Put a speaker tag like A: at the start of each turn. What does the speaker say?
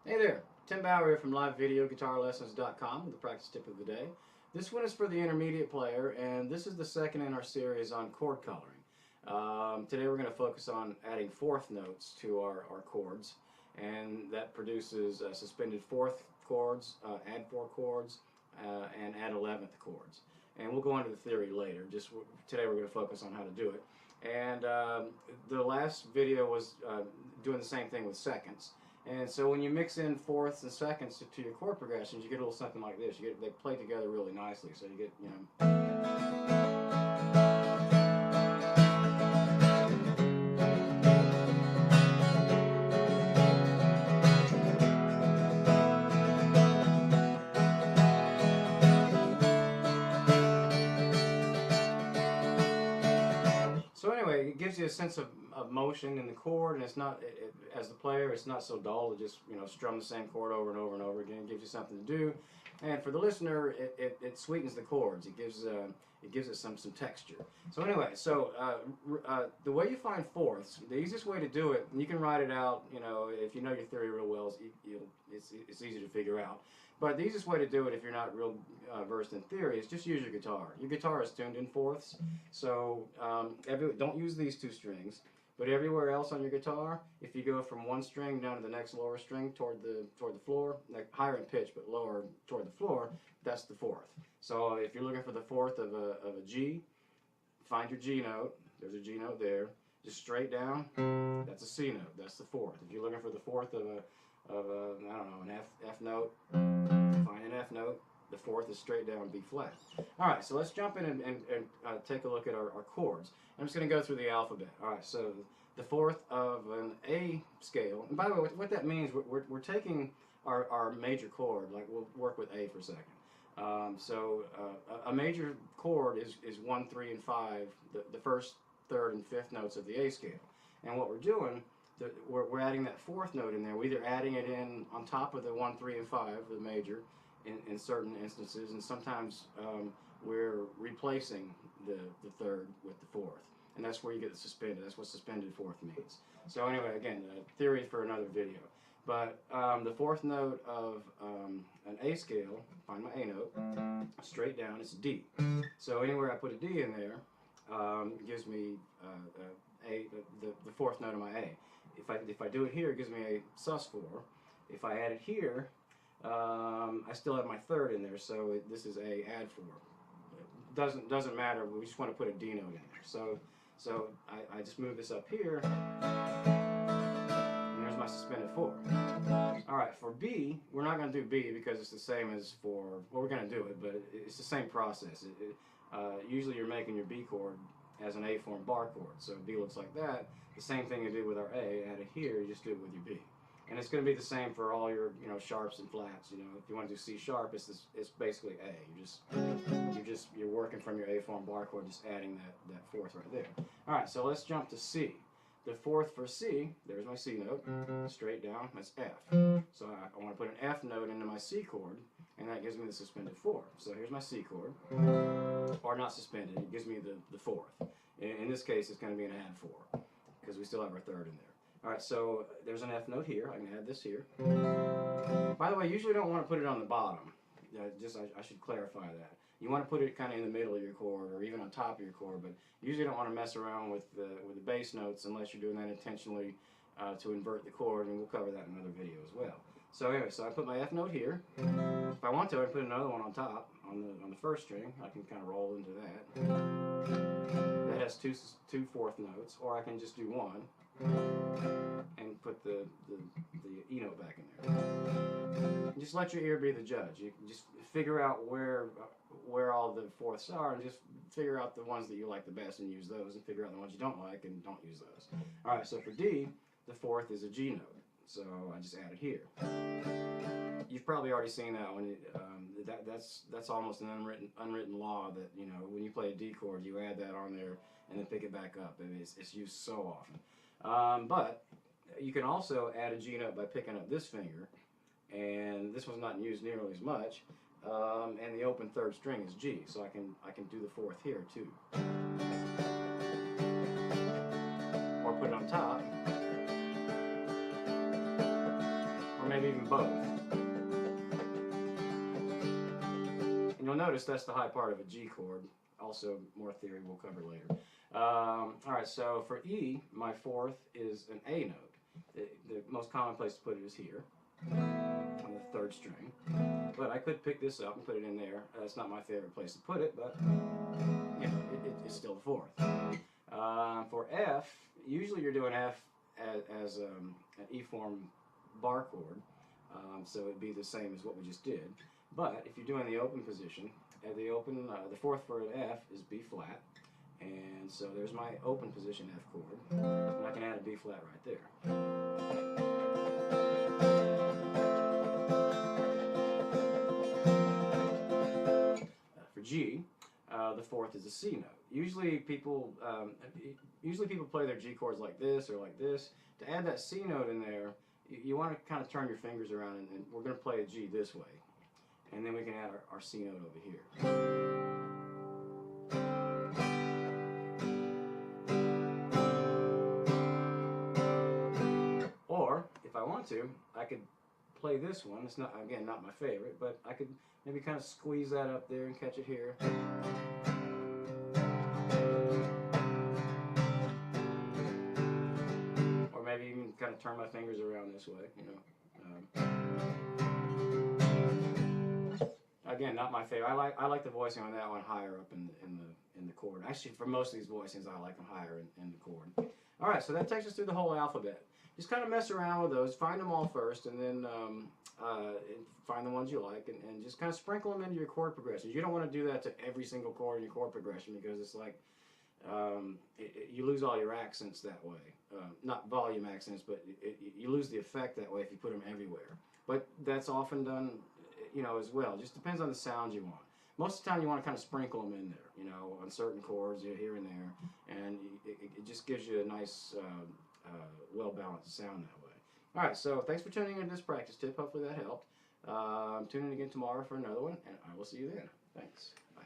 A: Hey there, Tim Bauer here from LiveVideoGuitarLessons.com with the practice tip of the day. This one is for the intermediate player, and this is the second in our series on chord coloring. Today we're going to focus on adding fourth notes to our chords, and that produces suspended fourth chords, add four chords, and add 11th chords. And we'll go into the theory later. Today we're going to focus on how to do it. And the last video was doing the same thing with seconds. And so when you mix in fourths and seconds to your chord progressions, you get a little something like this. They play together really nicely. So you get, So anyway, it gives you a sense of motion in the chord, and it's not, as the player, it's not so dull to just strum the same chord over and over and over again. It gives you something to do, and for the listener, it sweetens the chords. It gives it some texture. So anyway, the way you find fourths, the easiest way to do it, and you can write it out. If you know your theory real well, it's easy to figure out. But the easiest way to do it, if you're not real versed in theory, is just use your guitar. Your guitar is tuned in fourths, so don't use these two strings. But everywhere else on your guitar, if you go from one string down to the next lower string toward the floor, like higher in pitch but lower toward the floor, that's the fourth. So if you're looking for the fourth of a G, find your G note. There's a G note there. Just straight down, that's a C note. That's the fourth. If you're looking for the fourth of I don't know, an F note, find an F note. The fourth is straight down B flat. All right, so let's jump in and take a look at our chords. I'm just going to go through the alphabet. All right, so the fourth of an A scale. And by the way, what that means, we're taking our major chord, like we'll work with A for a second. A major chord is 1, 3, and 5, the first, third, and fifth notes of the A scale. And what we're doing, we're adding that fourth note in there. We're either adding it in on top of the 1, 3, and 5, the major, in certain instances, and sometimes we're replacing the third with the fourth. And that's where you get the suspended. That's what suspended fourth means. So anyway, again, theory for another video. But the fourth note of an A scale, find my A note, straight down, it's D. So anywhere I put a D in there, gives me the fourth note of my A. If I do it here, it gives me a Sus4. If I add it here, I still have my third in there, so this is a add 4. It doesn't matter. We just want to put a D note in there. So I just move this up here, and there's my suspended 4. All right, for B, we're not going to do B because it's the same as for, well, we're going to do it, but it's the same process. Usually you're making your B chord as an A-form bar chord, so B looks like that. The same thing you do with our A, add it here, you just do it with your B. And it's going to be the same for all your sharps and flats. If you want to do C sharp, it's basically A. You're working from your A-form bar chord, just adding that fourth right there. All right, so let's jump to C. The fourth for C, there's my C note, straight down, that's F. So I want to put an F note into my C chord, and that gives me the suspended 4. So here's my C chord, or not suspended, it gives me the fourth. In this case, it's going to be an add 4, because we still have our third in there. All right, so there's an F note here. I can add this here. By the way, you usually don't want to put it on the bottom. I should clarify that. You want to put it kind of in the middle of your chord, or even on top of your chord, but you usually don't want to mess around with the bass notes unless you're doing that intentionally to invert the chord, and we'll cover that in another video as well. So anyway, so I put my F note here. If I want to, I can put another one on top, on the first string. I can kind of roll into that. That has two fourth notes, or I can just do one and put the E note back in there. Just let your ear be the judge. You can just figure out where all the fourths are, and just figure out the ones that you like the best and use those, and figure out the ones you don't like and don't use those. All right, so for D, the fourth is a G note, so I just add it here. You've probably already seen that one. That's almost an unwritten law that when you play a D chord, you add that on there and then pick it back up. I mean, it's used so often. But you can also add a G note by picking up this finger, and this one's not used nearly as much. And the open third string is G, so I can do the fourth here too, or put it on top, or maybe maybe even both. And you'll notice that's the high part of a G chord. Also, more theory we'll cover later. Alright, so for E, my fourth is an A note. The most common place to put it is here, on the third string. But I could pick this up and put it in there. That's not my favorite place to put it, but you know, it's still the fourth. For F, usually you're doing F as an E form bar chord, so it'd be the same as what we just did. But if you're doing the open position, the fourth for an F is B flat, and so there's my open position F chord, and I can add a B flat right there. For G, the fourth is a C note. Usually people play their G chords like this or like this. To add that C note in there, you want to kind of turn your fingers around, and we're going to play a G this way. And then we can add our C note over here. Or, if I want to, I could play this one. It's not, again, not my favorite, but I could maybe kind of squeeze that up there and catch it here. Or maybe even kind of turn my fingers around this way, you know. Again, not my favorite. I like the voicing on that one higher up in the chord. Actually, for most of these voicings, I like them higher in the chord. All right, so that takes us through the whole alphabet. Just kind of mess around with those, find them all first, and then find the ones you like, and just kind of sprinkle them into your chord progressions. You don't want to do that to every single chord in your chord progression, because it's like you lose all your accents that way. Not volume accents, but you lose the effect that way if you put them everywhere. But that's often done, you know, as well. Just depends on the sound you want. Most of the time you want to kind of sprinkle them in there, you know, on certain chords here and there, and it just gives you a nice, well-balanced sound that way. All right, so thanks for tuning into this practice tip. Hopefully that helped. Tune in again tomorrow for another one, and I will see you then. Thanks. Bye.